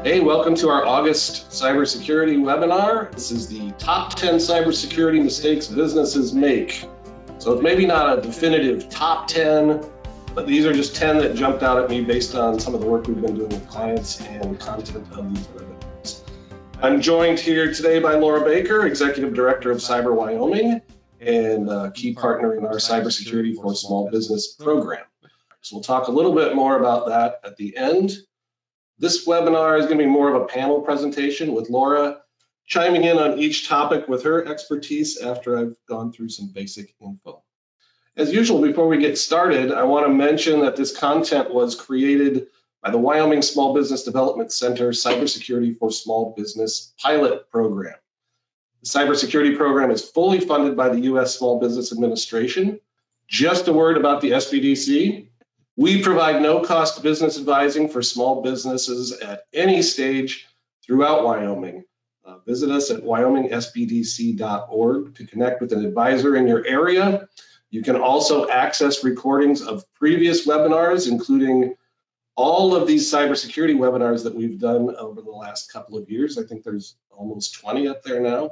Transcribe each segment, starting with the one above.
Hey, welcome to our August cybersecurity webinar. This is the top 10 cybersecurity mistakes businesses make. So it's maybe not a definitive top 10, but these are just 10 that jumped out at me based on some of the work we've been doing with clients and content of these webinars. I'm joined here today by Laura Baker, Executive Director of CyberWyoming and key partner in our Cybersecurity for Small Business program. So we'll talk a little bit more about that at the end. This webinar is going to be more of a panel presentation with Laura chiming in on each topic with her expertise after I've gone through some basic info. As usual, before we get started, I want to mention that this content was created by the Wyoming Small Business Development Center Cybersecurity for Small Business pilot program. The cybersecurity program is fully funded by the U.S. Small Business Administration. Just a word about the SBDC. We provide no-cost business advising for small businesses at any stage throughout Wyoming. Visit us at wyomingsbdc.org to connect with an advisor in your area. You can also access recordings of previous webinars, including all of these cybersecurity webinars that we've done over the last couple of years. I think there's almost 20 up there now.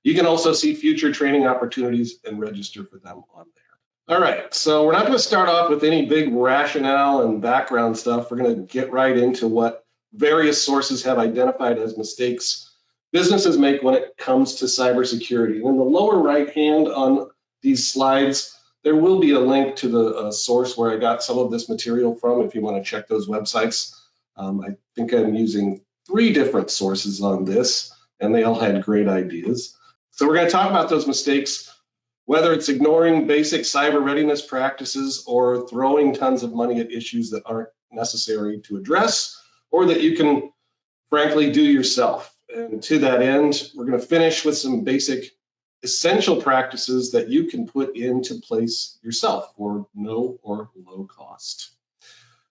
You can also see future training opportunities and register for them on there. All right, so we're not going to start off with any big rationale and background stuff. We're going to get right into what various sources have identified as mistakes businesses make when it comes to cybersecurity. And in the lower right hand on these slides, there will be a link to the source where I got some of this material from if you want to check those websites. I think I'm using 3 different sources on this, and they all had great ideas. So we're going to talk about those mistakes, whether it's ignoring basic cyber readiness practices or throwing tons of money at issues that aren't necessary to address or that you can frankly do yourself. And to that end, we're going to finish with some basic essential practices that you can put into place yourself for no or low cost.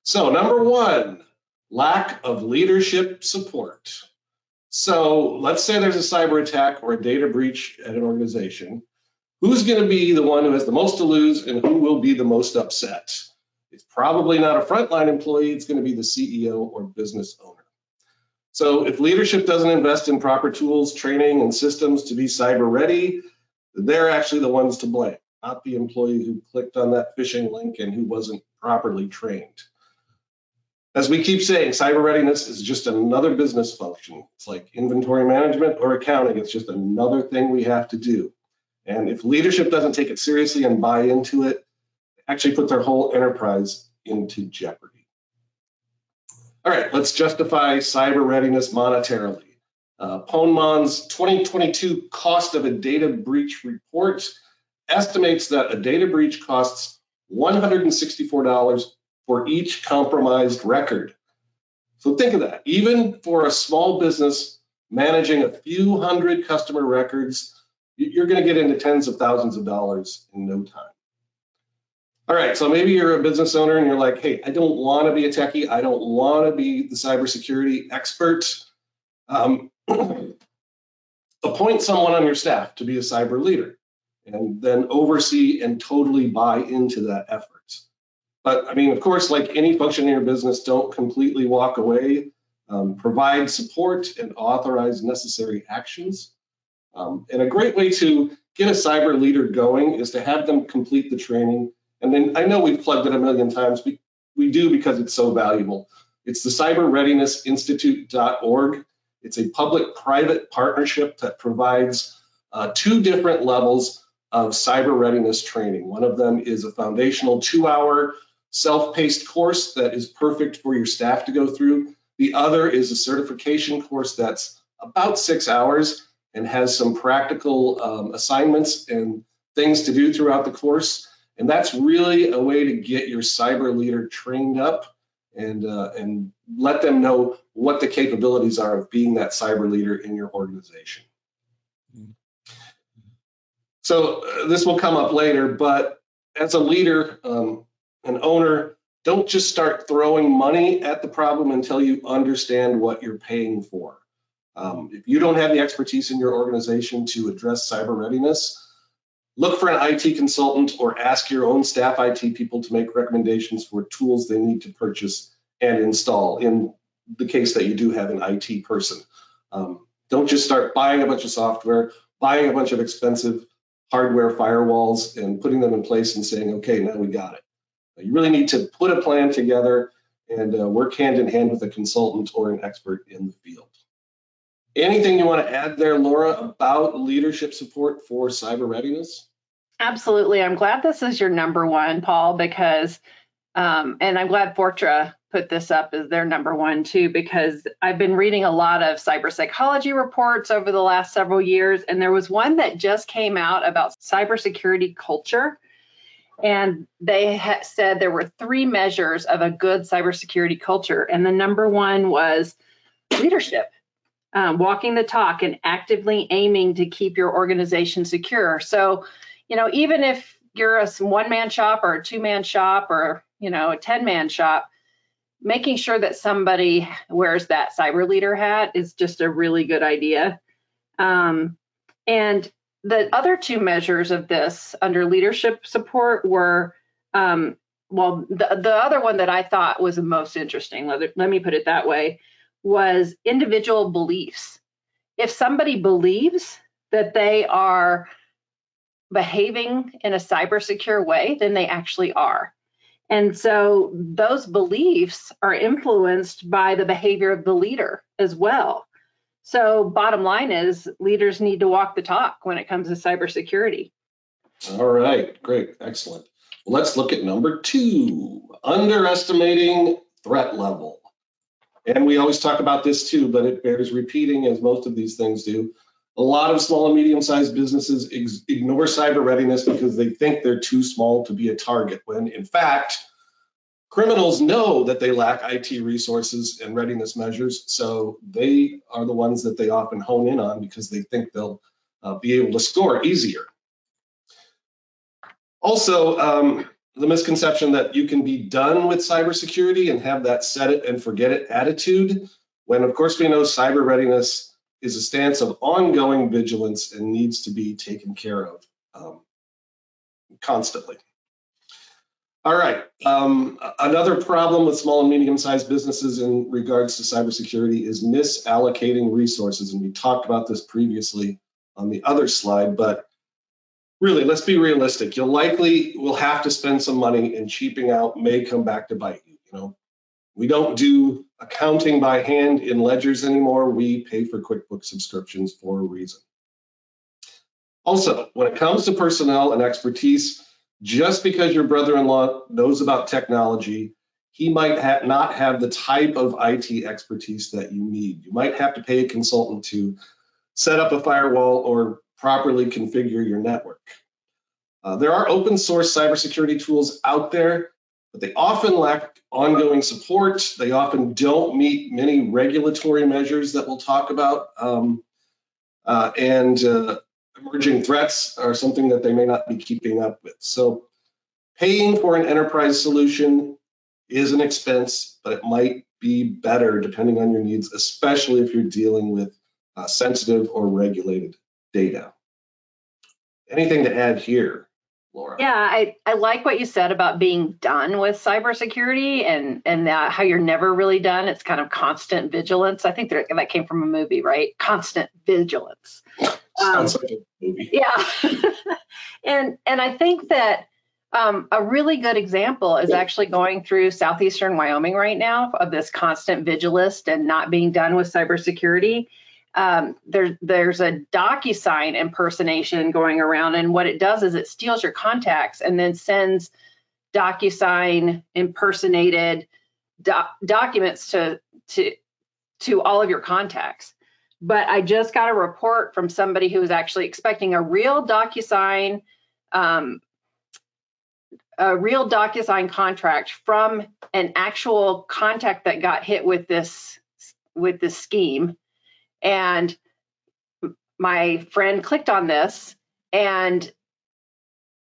So number 1, lack of leadership support. So let's say there's a cyber attack or a data breach at an organization. Who's going to be the one who has the most to lose and who will be the most upset? It's probably not a frontline employee, it's going to be the CEO or business owner. So if leadership doesn't invest in proper tools, training, and systems to be cyber ready, they're actually the ones to blame, not the employee who clicked on that phishing link and who wasn't properly trained. As we keep saying, cyber readiness is just another business function. It's like inventory management or accounting. It's just another thing we have to do. And if leadership doesn't take it seriously and buy into it, actually put their whole enterprise into jeopardy. All right, let's justify cyber readiness monetarily. Poneman's 2022 cost of a data breach report estimates that a data breach costs $164 for each compromised record. So think of that. Even for a small business managing a few hundred customer records, you're going to get into tens of thousands of dollars in no time. All right, so maybe you're a business owner and you're like, hey, I don't want to be a techie. I don't want to be the cybersecurity expert. Appoint someone on your staff to be a cyber leader and then oversee and totally buy into that effort. But I mean, of course, like any function in your business, don't completely walk away. Provide support and authorize necessary actions. And a great way to get a cyber leader going is to have them complete the training. And then I know we've plugged it a million times. We do because it's so valuable. It's the cyberreadinessinstitute.org. It's a public-private partnership that provides 2 different levels of cyber readiness training. One of them is a foundational 2-hour self-paced course that is perfect for your staff to go through. The other is a certification course that's about 6 hours and has some practical assignments and things to do throughout the course. And that's really a way to get your cyber leader trained up and let them know what the capabilities are of being that cyber leader in your organization. So this will come up later, but as a leader, an owner, don't just start throwing money at the problem until you understand what you're paying for. If you don't have the expertise in your organization to address cyber readiness, look for an IT consultant or ask your own staff IT people to make recommendations for tools they need to purchase and install. In the case that you do have an IT person. Don't just start buying a bunch of software, buying a bunch of expensive hardware firewalls and putting them in place and saying, okay, now we got it. You really need to put a plan together and work hand in hand with a consultant or an expert in the field. Anything you want to add there, Laura, about leadership support for cyber readiness? Absolutely. I'm glad this is your number one, Paul, because, and I'm glad Fortra put this up as their number one too, because I've been reading a lot of cyber psychology reports over the last several years, and there was one that just came out about cybersecurity culture. And they said there were 3 measures of a good cybersecurity culture. And the number one was leadership, walking the talk and actively aiming to keep your organization secure. So, even if you're a one-man shop or a 2-man shop or, a 10-man shop, making sure that somebody wears that cyber leader hat is just a really good idea. And the other 2 measures of this under leadership support were, the other one that I thought was the most interesting, let me put it that way, was individual beliefs. If somebody believes that they are behaving in a cyber secure way, then they actually are. And so those beliefs are influenced by the behavior of the leader as well. So bottom line is leaders need to walk the talk when it comes to cybersecurity. All right, great, excellent. Let's look at number 2, underestimating threat level. And we always talk about this too, but it bears repeating as most of these things do. A lot of small and medium-sized businesses ignore cyber readiness because they think they're too small to be a target, when in fact, criminals know that they lack IT resources and readiness measures, so they are the ones that they often hone in on because they think they'll be able to score easier. Also, the misconception that you can be done with cybersecurity and have that set it and forget it attitude, when of course we know cyber readiness is a stance of ongoing vigilance and needs to be taken care of constantly. All right, another problem with small and medium-sized businesses in regards to cybersecurity is misallocating resources, and we talked about this previously on the other slide, but really, let's be realistic. You likely will have to spend some money, and cheaping out may come back to bite you. We don't do accounting by hand in ledgers anymore. We pay for QuickBooks subscriptions for a reason. Also, when it comes to personnel and expertise, just because your brother-in-law knows about technology, he might not have the type of IT expertise that you need. You might have to pay a consultant to set up a firewall or properly configure your network. There are open source cybersecurity tools out there, but they often lack ongoing support. They often don't meet many regulatory measures that we'll talk about. Emerging threats are something that they may not be keeping up with. So paying for an enterprise solution is an expense, but it might be better depending on your needs, especially if you're dealing with sensitive or regulated data. Anything to add here, Laura? Yeah, I like what you said about being done with cybersecurity and how you're never really done. It's kind of constant vigilance. I think that came from a movie, right? Constant vigilance. Sounds like a movie. Yeah. and I think that a really good example is actually going through southeastern Wyoming right now of this constant vigilance and not being done with cybersecurity. There's a DocuSign impersonation going around, and what it does is it steals your contacts and then sends DocuSign impersonated documents to all of your contacts. But I just got a report from somebody who was actually expecting a real DocuSign contract from an actual contact that got hit with this scheme. And my friend clicked on this, and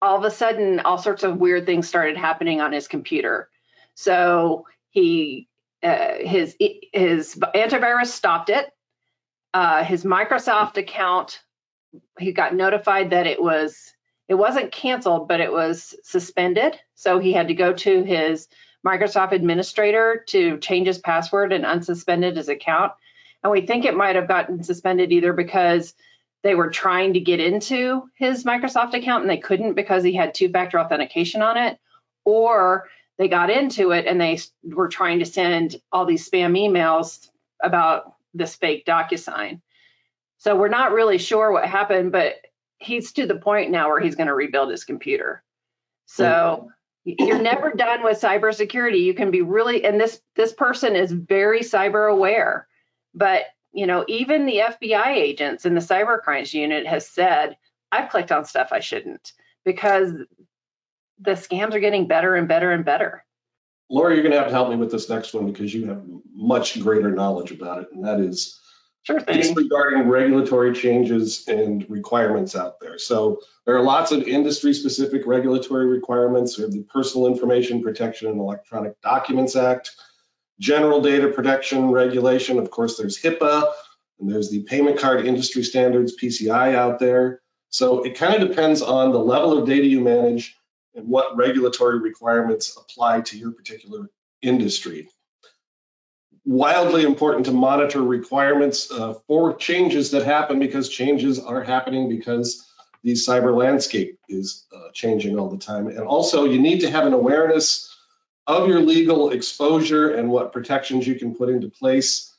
all of a sudden, all sorts of weird things started happening on his computer. So his antivirus stopped it. His Microsoft account, he got notified that it wasn't canceled, but it was suspended. So he had to go to his Microsoft administrator to change his password and unsuspended his account. And we think it might have gotten suspended either because they were trying to get into his Microsoft account and they couldn't because he had two-factor authentication on it, or they got into it and they were trying to send all these spam emails about this fake DocuSign. So we're not really sure what happened, but he's to the point now where he's going to rebuild his computer. So you're never done with cybersecurity. You can be really, and this person is very cyber aware, but even the FBI agents in the cyber crimes unit has said, I've clicked on stuff I shouldn't, because the scams are getting better and better and better. Laura, you're going to have to help me with this next one because you have much greater knowledge about it, and that is disregarding regulatory changes and requirements out there. So there are lots of industry-specific regulatory requirements. We have the Personal Information Protection and Electronic Documents Act, General Data Protection Regulation. Of course, there's HIPAA, and there's the Payment Card Industry Standards, PCI, out there. So it kind of depends on the level of data you manage and what regulatory requirements apply to your particular industry. Wildly important to monitor requirements for changes that happen, because changes are happening because the cyber landscape is changing all the time. And also, you need to have an awareness of your legal exposure and what protections you can put into place.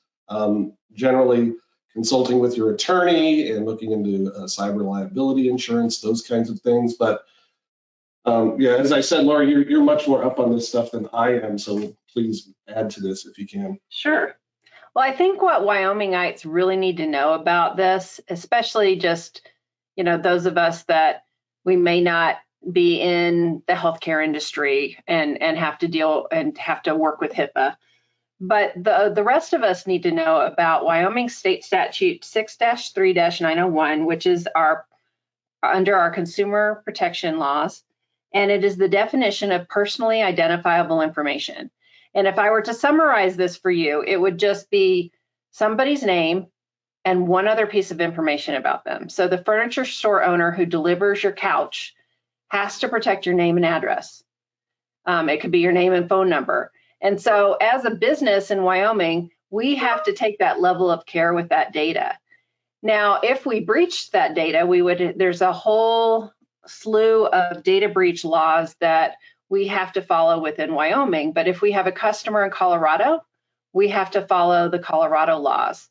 Generally, consulting with your attorney and looking into cyber liability insurance, those kinds of things. But yeah, as I said, Laura, you're much more up on this stuff than I am, so please add to this if you can. Sure. Well, I think what Wyomingites really need to know about this, especially just, those of us that we may not be in the healthcare industry and have to deal and have to work with HIPAA, but the rest of us need to know about Wyoming State Statute 6-3-901, which is under our consumer protection laws. And it is the definition of personally identifiable information. And if I were to summarize this for you, it would just be somebody's name and one other piece of information about them. So the furniture store owner who delivers your couch has to protect your name and address. It could be your name and phone number. And so as a business in Wyoming, we have to take that level of care with that data. Now, if we breached that data, there's a whole slew of data breach laws that we have to follow within Wyoming. But if we have a customer in Colorado, we have to follow the Colorado laws.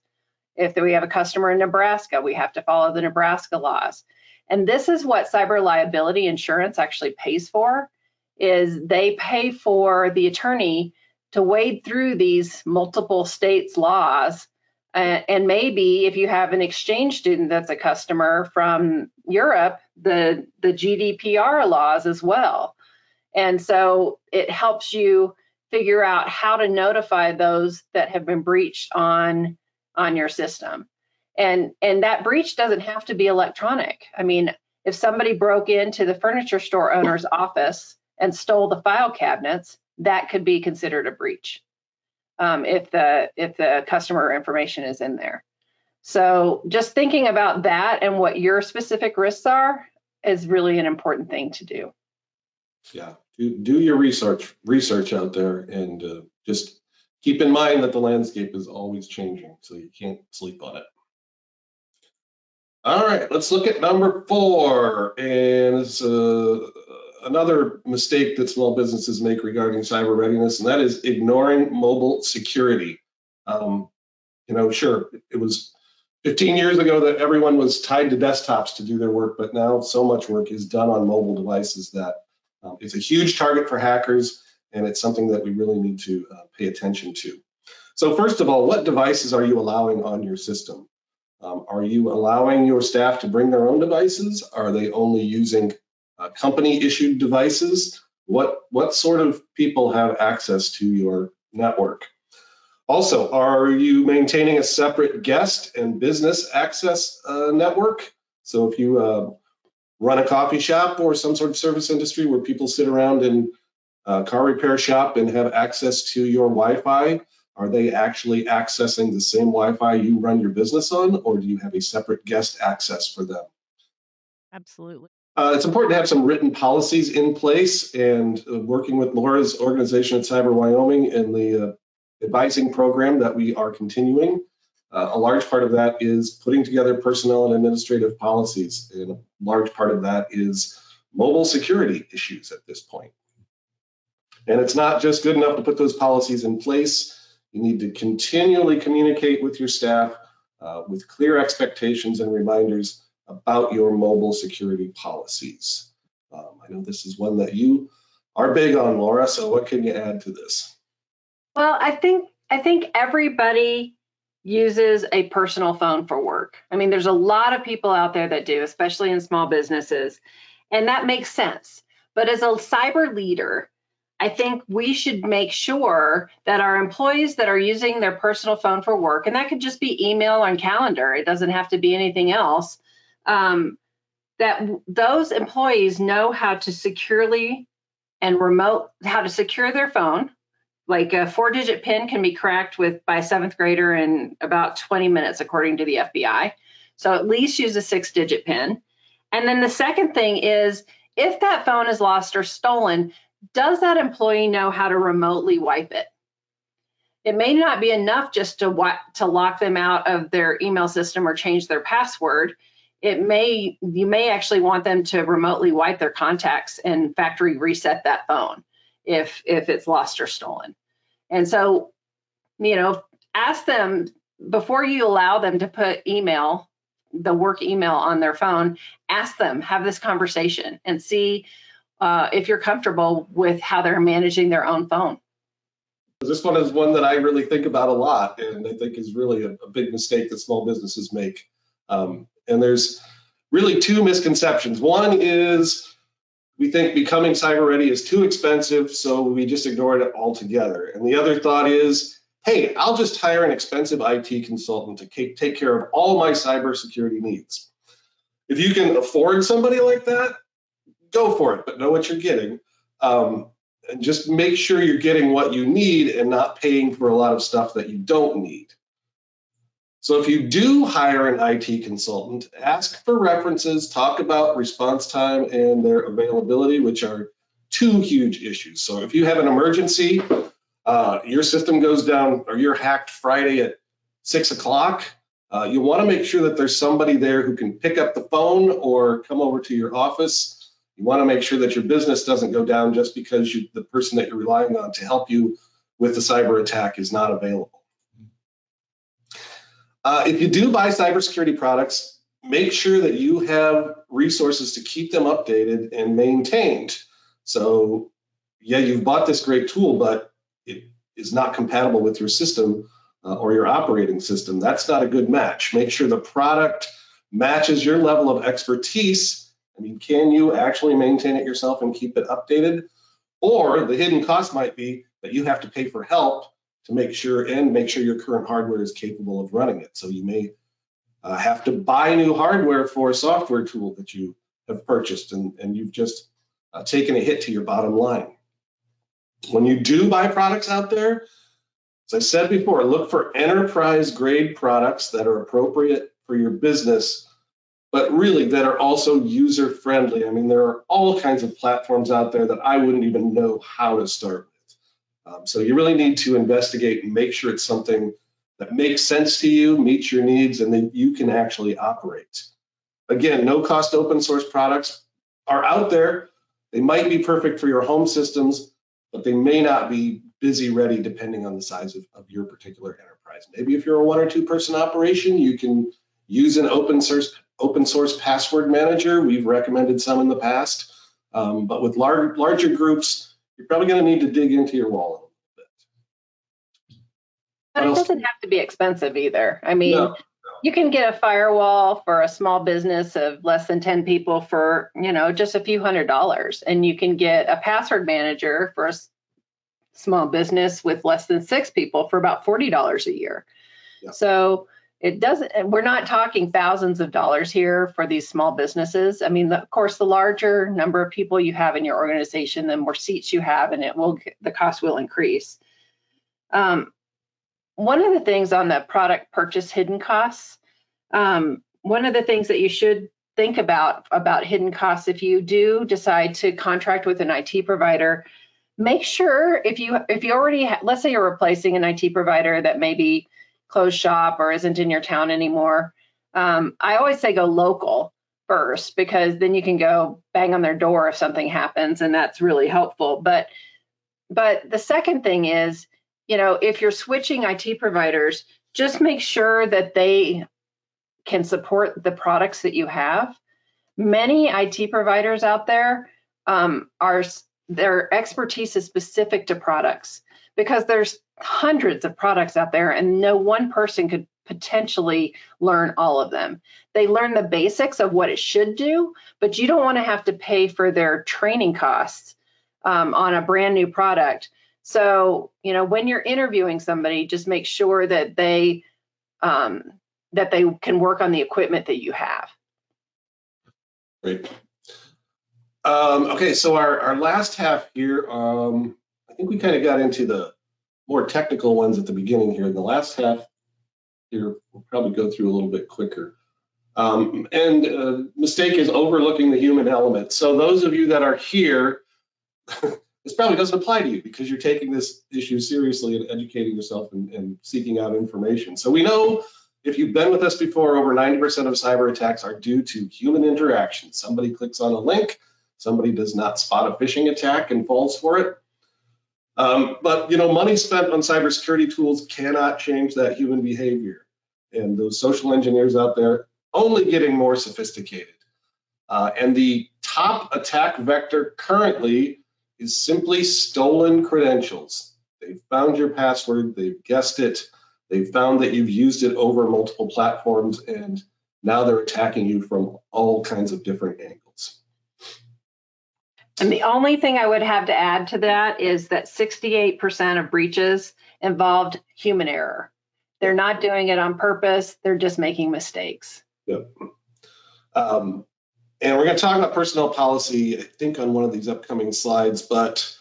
If we have a customer in Nebraska, we have to follow the Nebraska laws. And this is what cyber liability insurance actually pays for, is they pay for the attorney to wade through these multiple states' laws. And maybe if you have an exchange student that's a customer from Europe, the GDPR laws as well. And so it helps you figure out how to notify those that have been breached on your system. And that breach doesn't have to be electronic. I mean, if somebody broke into the furniture store owner's office and stole the file cabinets, that could be considered a breach. If the customer information is in there. So just thinking about that and what your specific risks are is really an important thing to do. Yeah, do your research out there, and just keep in mind that the landscape is always changing, so you can't sleep on it. All right, let's look at number 4, and it's another mistake that small businesses make regarding cyber readiness, and that is ignoring mobile security. Sure, it was 15 years ago that everyone was tied to desktops to do their work, but now so much work is done on mobile devices that it's a huge target for hackers, and it's something that we really need to pay attention to. So first of all, what devices are you allowing on your system? Are you allowing your staff to bring their own devices? Are they only using company-issued devices? What sort of people have access to your network? Also, are you maintaining a separate guest and business access network? So if you run a coffee shop or some sort of service industry where people sit around in a car repair shop and have access to your Wi-Fi, are they actually accessing the same Wi-Fi you run your business on, or do you have a separate guest access for them? Absolutely. It's important to have some written policies in place, and working with Laura's organization at CyberWyoming and the advising program that we are continuing. A large part of that is putting together personnel and administrative policies, and a large part of that is mobile security issues at this point. And it's not just good enough to put those policies in place. You need to continually communicate with your staff with clear expectations and reminders about your mobile security policies. I know this is one that you are big on, Laura, so what can you add to this? Well, I think everybody uses a personal phone for work. I mean, there's a lot of people out there that do, especially in small businesses, and that makes sense. But as a cyber leader, I think we should make sure that our employees that are using their personal phone for work, and that could just be email and calendar, it doesn't have to be anything else, that those employees know how to securely and how to secure their phone. Like a 4-digit PIN can be cracked by a 7th grader in about 20 minutes, according to the FBI. So at least use a 6-digit PIN. And then the second thing is, if that phone is lost or stolen, does that employee know how to remotely wipe it? It may not be enough just to lock them out of their email system or change their password. You may actually want them to remotely wipe their contacts and factory reset that phone if it's lost or stolen. And so, ask them before you allow them to put the work email on their phone. Ask them, have this conversation, and see if you're comfortable with how they're managing their own phone. This one is one that I really think about a lot, and I think is really a big mistake that small businesses make. And there's really two misconceptions. One is we think becoming cyber ready is too expensive, so we just ignored it altogether. And the other thought is, hey, I'll just hire an expensive IT consultant to take care of all my cybersecurity needs. If you can afford somebody like that, go for it, but know what you're getting. And just make sure you're getting what you need and not paying for a lot of stuff that you don't need. So if you do hire an IT consultant, ask for references, talk about response time and their availability, which are two huge issues. So if you have an emergency, your system goes down or you're hacked Friday at 6 o'clock, you want to make sure that there's somebody there who can pick up the phone or come over to your office. You want to make sure that your business doesn't go down just because the person that you're relying on to help you with the cyber attack is not available. If you do buy cybersecurity products, make sure that you have resources to keep them updated and maintained. So, yeah, you've bought this great tool, but it is not compatible with your system or your operating system. That's not a good match. Make sure the product matches your level of expertise. I mean, can you actually maintain it yourself and keep it updated? Or the hidden cost might be that you have to pay for help to make sure your current hardware is capable of running it. So you may have to buy new hardware for a software tool that you have purchased, and you've just taken a hit to your bottom line. When you do buy products out there, as I said before, look for enterprise grade products that are appropriate for your business, but really that are also user friendly. I mean, there are all kinds of platforms out there that I wouldn't even know how to start with. So you really need to investigate and make sure it's something that makes sense to you, meets your needs, and that you can actually operate. Again, no-cost open source products are out there. They might be perfect for your home systems, but they may not be busy ready depending on the size of your particular enterprise. Maybe if you're a 1 or 2 person operation, you can use an open source password manager. We've recommended some in the past, but with larger groups, you're probably going to need to dig into your wallet a little bit. But it doesn't have to be expensive either. I mean, you can get a firewall for a small business of less than 10 people for, just a few $100s. And you can get a password manager for a small business with less than 6 people for about $40 a year. Yeah. So we're not talking thousands of dollars here for these small businesses. I mean, of course, the larger number of people you have in your organization, the more seats you have, and the cost will increase. One of the things on the product purchase hidden costs, one of the things that you should think about hidden costs. If you do decide to contract with an IT provider, make sure if you already let's say you're replacing an IT provider that maybe closed shop or isn't in your town anymore. I always say go local first, because then you can go bang on their door if something happens, and that's really helpful. But the second thing is, if you're switching IT providers, just make sure that they can support the products that you have. Many IT providers out there their expertise is specific to products, because there's hundreds of products out there and no one person could potentially learn all of them. They learn the basics of what it should do, but you don't want to have to pay for their training costs on a brand new product. So, when you're interviewing somebody, just make sure that they can work on the equipment that you have. Great. Okay, so our last half here, I think we kind of got into the more technical ones at the beginning here. The last half here, we'll probably go through a little bit quicker. Mistake is overlooking the human element. So those of you that are here, this probably doesn't apply to you because you're taking this issue seriously and educating yourself and seeking out information. So we know, if you've been with us before, over 90% of cyber attacks are due to human interaction. Somebody clicks on a link, somebody does not spot a phishing attack and falls for it. But money spent on cybersecurity tools cannot change that human behavior. And those social engineers out there only getting more sophisticated. And the top attack vector currently is simply stolen credentials. They've found your password, they've guessed it, they've found that you've used it over multiple platforms, and now they're attacking you from all kinds of different angles. And the only thing I would have to add to that is that 68% of breaches involved human error. They're not doing it on purpose, they're just making mistakes. Yep. And we're going to talk about personnel policy, I think, on one of these upcoming slides, but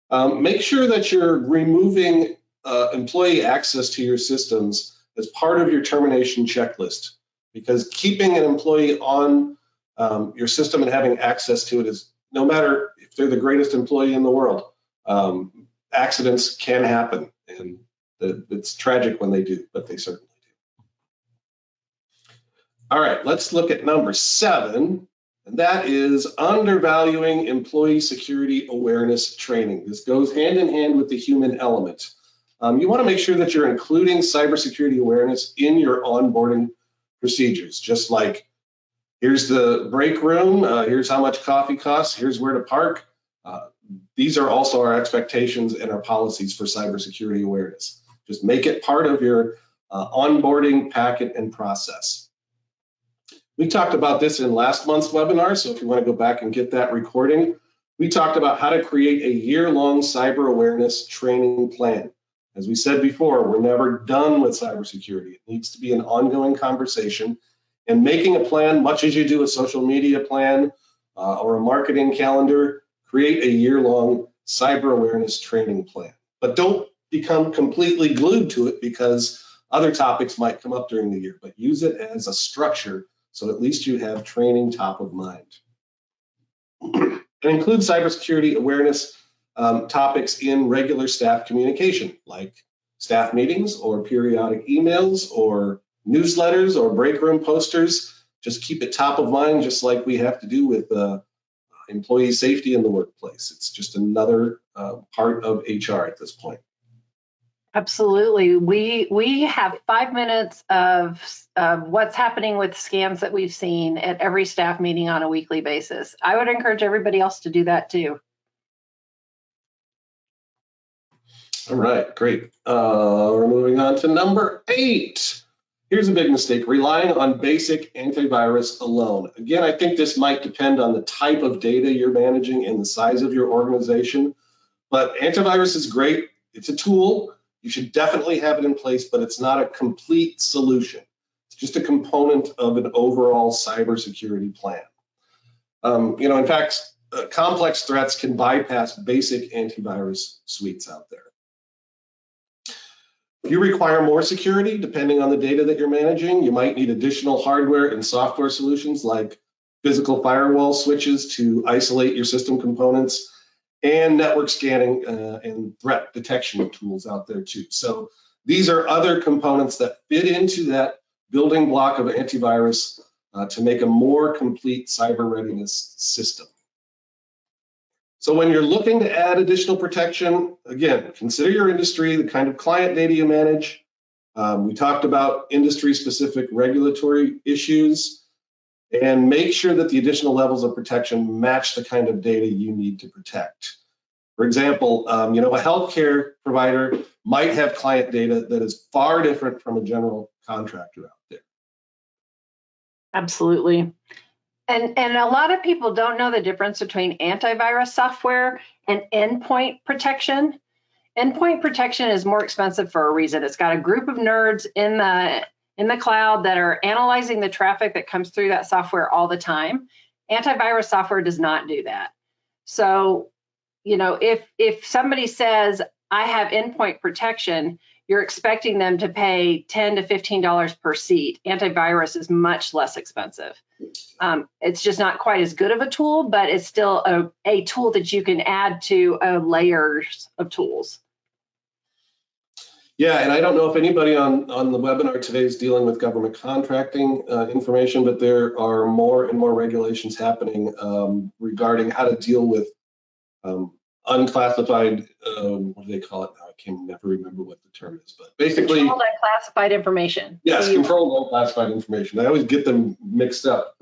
make sure that you're removing employee access to your systems as part of your termination checklist, because keeping an employee on your system and having access to it is, no matter if they're the greatest employee in the world, accidents can happen, and it's tragic when they do, but they certainly do. All right, let's look at number 7, and that is undervaluing employee security awareness training. This goes hand in hand with the human element. You want to make sure that you're including cybersecurity awareness in your onboarding procedures, just like, here's the break room, here's how much coffee costs, here's where to park. These are also our expectations and our policies for cybersecurity awareness. Just make it part of your onboarding packet and process. We talked about this in last month's webinar, so if you want to go back and get that recording, we talked about how to create a year-long cyber awareness training plan. As we said before, we're never done with cybersecurity. It needs to be an ongoing conversation. And making a plan, much as you do a social media plan or a marketing calendar, create a year-long cyber awareness training plan. But don't become completely glued to it, because other topics might come up during the year, but use it as a structure so at least you have training top of mind. And include cybersecurity awareness topics in regular staff communication, like staff meetings or periodic emails or newsletters or break room posters. Just keep it top of mind, just like we have to do with employee safety in the workplace. It's just another part of HR at this point. Absolutely. We have 5 minutes of what's happening with scams that we've seen at every staff meeting on a weekly basis. I would encourage everybody else to do that too. All right, great. We're moving on to number 8. Here's a big mistake: relying on basic antivirus alone. Again, I think this might depend on the type of data you're managing and the size of your organization, but antivirus is great. It's a tool. You should definitely have it in place, but it's not a complete solution. It's just a component of an overall cybersecurity plan. In fact, complex threats can bypass basic antivirus suites out there. If you require more security, depending on the data that you're managing, you might need additional hardware and software solutions like physical firewall switches to isolate your system components, and network scanning and threat detection tools out there too. So these are other components that fit into that building block of antivirus to make a more complete cyber readiness system. So when you're looking to add additional protection, again, consider your industry, the kind of client data you manage. We talked about industry-specific regulatory issues, and make sure that the additional levels of protection match the kind of data you need to protect. For example, a healthcare provider might have client data that is far different from a general contractor out there. Absolutely. And a lot of people don't know the difference between antivirus software and endpoint protection. Endpoint protection is more expensive for a reason. It's got a group of nerds in the cloud that are analyzing the traffic that comes through that software all the time. Antivirus software does not do that. So, if somebody says, I have endpoint protection, you're expecting them to pay $10 to $15 per seat. Antivirus is much less expensive. It's just not quite as good of a tool, but it's still a tool that you can add to layers of tools. Yeah, and I don't know if anybody on the webinar today is dealing with government contracting information, but there are more and more regulations happening regarding how to deal with unclassified, what do they call it now? I can never remember what the term is, but basically— Controlled unclassified information. Yes, controlled unclassified information. I always get them mixed up.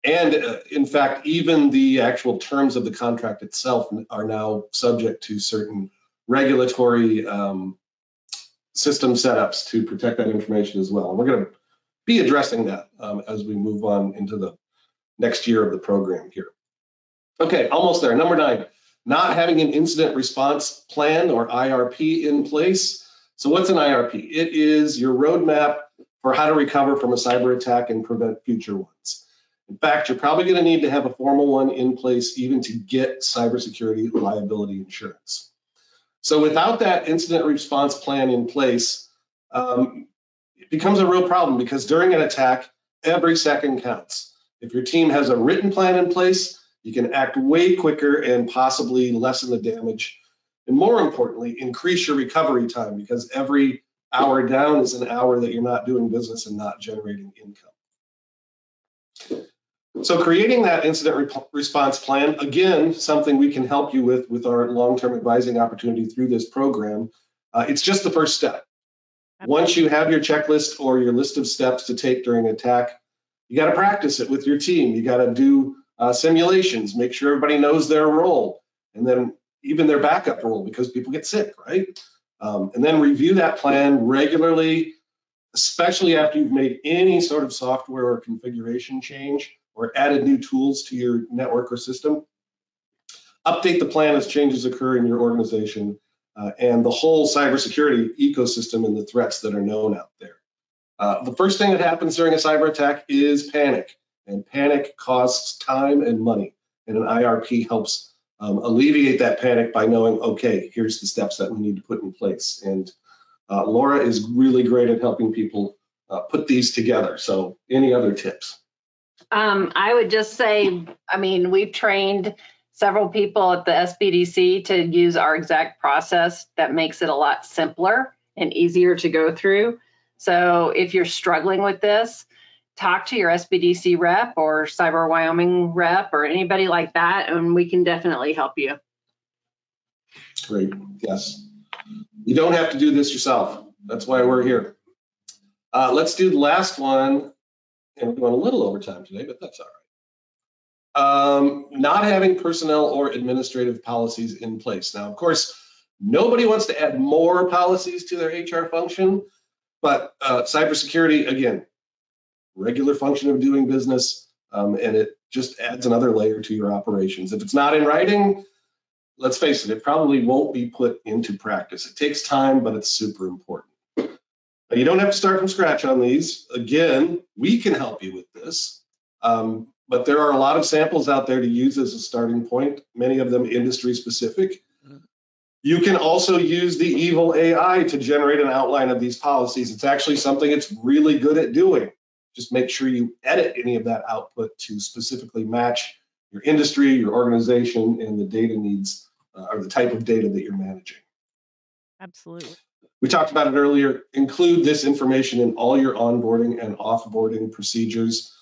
In fact, even the actual terms of the contract itself are now subject to certain regulatory system setups to protect that information as well. And we're going to be addressing that as we move on into the next year of the program here. Okay, almost there. Number 9, not having an incident response plan or IRP in place. So what's an IRP? It is your roadmap for how to recover from a cyber attack and prevent future ones. In fact, you're probably going to need to have a formal one in place even to get cybersecurity liability insurance. So without that incident response plan in place, it becomes a real problem because during an attack, every second counts. If your team has a written plan in place, you can act way quicker and possibly lessen the damage. And more importantly, increase your recovery time because every hour down is an hour that you're not doing business and not generating income. So creating that incident response plan, again, something we can help you with our long-term advising opportunity through this program. It's just the first step. Once you have your checklist or your list of steps to take during an attack, you got to practice it with your team. You got to do simulations, make sure everybody knows their role, and then even their backup role because people get sick, right? And then review that plan regularly, especially after you've made any sort of software or configuration change or added new tools to your network or system. Update the plan as changes occur in your organization and the whole cybersecurity ecosystem and the threats that are known out there. The first thing that happens during a cyber attack is panic, and panic costs time and money. And an IRP helps alleviate that panic by knowing, okay, here's the steps that we need to put in place. And Laura is really great at helping people put these together. So any other tips? I would just say, we've trained several people at the SBDC to use our exact process that makes it a lot simpler and easier to go through. So if you're struggling with this, talk to your SBDC rep or CyberWyoming rep or anybody like that, and we can definitely help you. Great, yes. You don't have to do this yourself. That's why we're here. Let's do the last one. And we're going a little over time today, but that's all right. Not having personnel or administrative policies in place. Now, of course, nobody wants to add more policies to their HR function, but cybersecurity, again, regular function of doing business, and it just adds another layer to your operations. If it's not in writing, let's face it, it probably won't be put into practice. It takes time, but it's super important. You don't have to start from scratch on these. Again, we can help you with this, but there are a lot of samples out there to use as a starting point, many of them industry specific. You can also use the evil AI to generate an outline of these policies. It's actually something it's really good at doing. just make sure you edit any of that output to specifically match your industry, your organization, and the data needs or the type of data that you're managing. Absolutely. We talked about it earlier. Include this information in all your onboarding and offboarding procedures.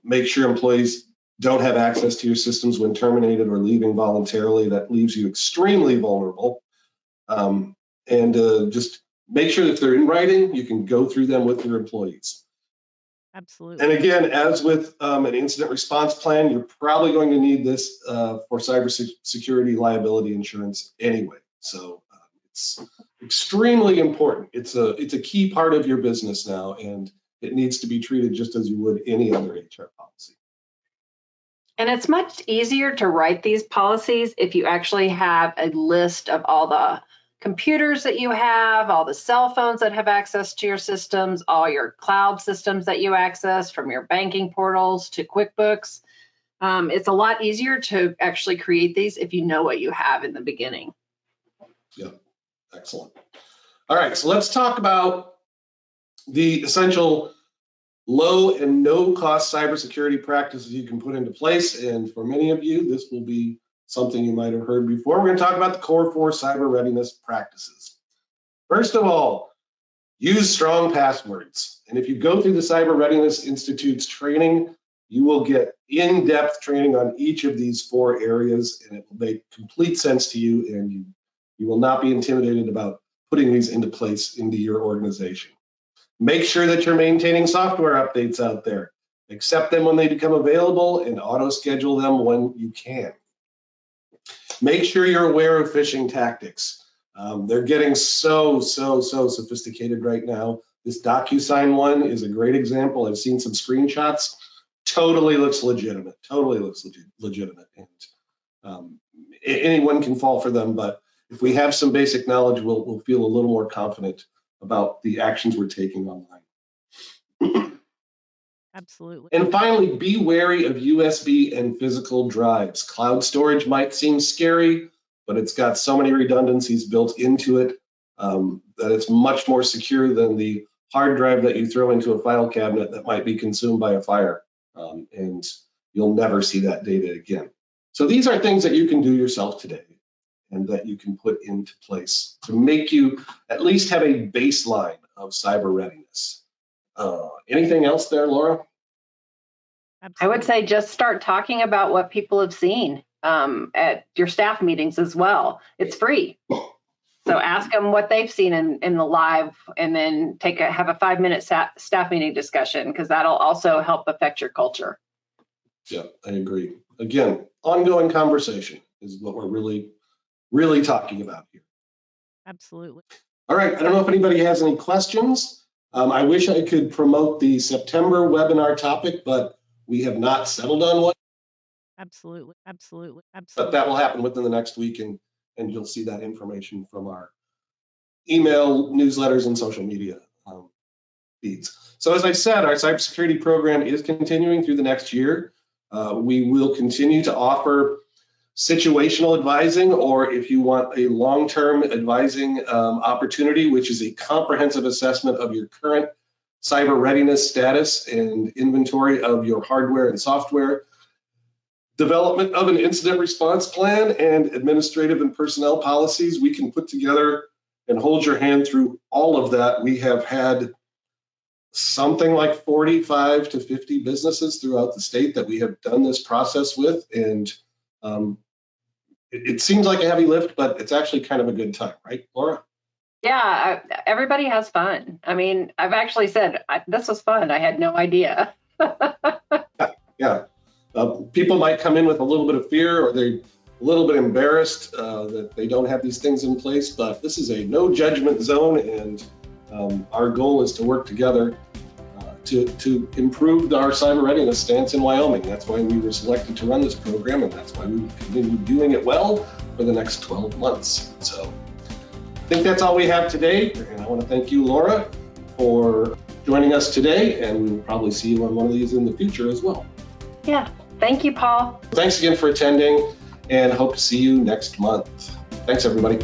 Make sure employees don't have access to your systems when terminated or leaving voluntarily. That leaves you extremely vulnerable. Just make sure that if they're in writing, you can go through them with your employees. Absolutely. And again, as with an incident response plan, you're probably going to need this for cybersecurity liability insurance anyway. So it's extremely important. It's a key part of your business now, and it needs to be treated just as you would any other HR policy. And it's much easier to write these policies if you actually have a list of all the computers that you have, all the cell phones that have access to your systems, all your cloud systems that you access, from your banking portals to QuickBooks. It's a lot easier to actually create these if you know what you have in the beginning. Yeah, excellent. All right, so let's talk about the essential low and no cost cybersecurity practices you can put into place. And for many of you, this will be something you might have heard before. We're going to talk about the core 4 cyber readiness practices. First of all, use strong passwords. And if you go through the Cyber Readiness Institute's training, you will get in-depth training on each of these 4 areas, and it will make complete sense to you, and you will not be intimidated about putting these into place into your organization. Make sure that you're maintaining software updates out there. Accept them when they become available and auto-schedule them when you can. Make sure you're aware of phishing tactics. They're getting so sophisticated right now. This DocuSign one is a great example. I've seen some screenshots. Totally looks legitimate. And anyone can fall for them, but if we have some basic knowledge, we'll feel a little more confident about the actions we're taking online. Absolutely. And finally, be wary of USB and physical drives. Cloud storage might seem scary, but it's got so many redundancies built into it that it's much more secure than the hard drive that you throw into a file cabinet that might be consumed by a fire, and you'll never see that data again. So these are things that you can do yourself today and that you can put into place to make you at least have a baseline of cyber readiness. Anything else there, Laura? Absolutely. I would say just start talking about what people have seen at your staff meetings as well. It's free. So ask them what they've seen in the live, and then have a 5-minute staff meeting discussion, because that'll also help affect your culture. Yeah, I agree. Again, ongoing conversation is what we're really talking about here. Absolutely. All right, I don't know if anybody has any questions. I wish I could promote the September webinar topic, but we have not settled on one. Absolutely. But that will happen within the next week, and you'll see that information from our email, newsletters, and social media feeds. So as I said, our cybersecurity program is continuing through the next year. We will continue to offer situational advising, or if you want a long-term advising opportunity, which is a comprehensive assessment of your current cyber readiness status and inventory of your hardware and software, development of an incident response plan, and administrative and personnel policies. We can put together and hold your hand through all of that. We have had something like 45 to 50 businesses throughout the state that we have done this process with, and it seems like a heavy lift, but it's actually kind of a good time, right, Laura? Yeah, everybody has fun. I mean, I've actually said, this was fun. I had no idea. Yeah. People might come in with a little bit of fear, or they're a little bit embarrassed that they don't have these things in place, but this is a no judgment zone, and our goal is to work together to improve our cyber readiness stance in Wyoming. That's why we were selected to run this program, and that's why we will continue doing it well for the next 12 months. So I think that's all we have today, and I want to thank you, Laura, for joining us today, and we will probably see you on one of these in the future as well. Yeah, thank you, Paul. Thanks again for attending, and hope to see you next month. Thanks, everybody.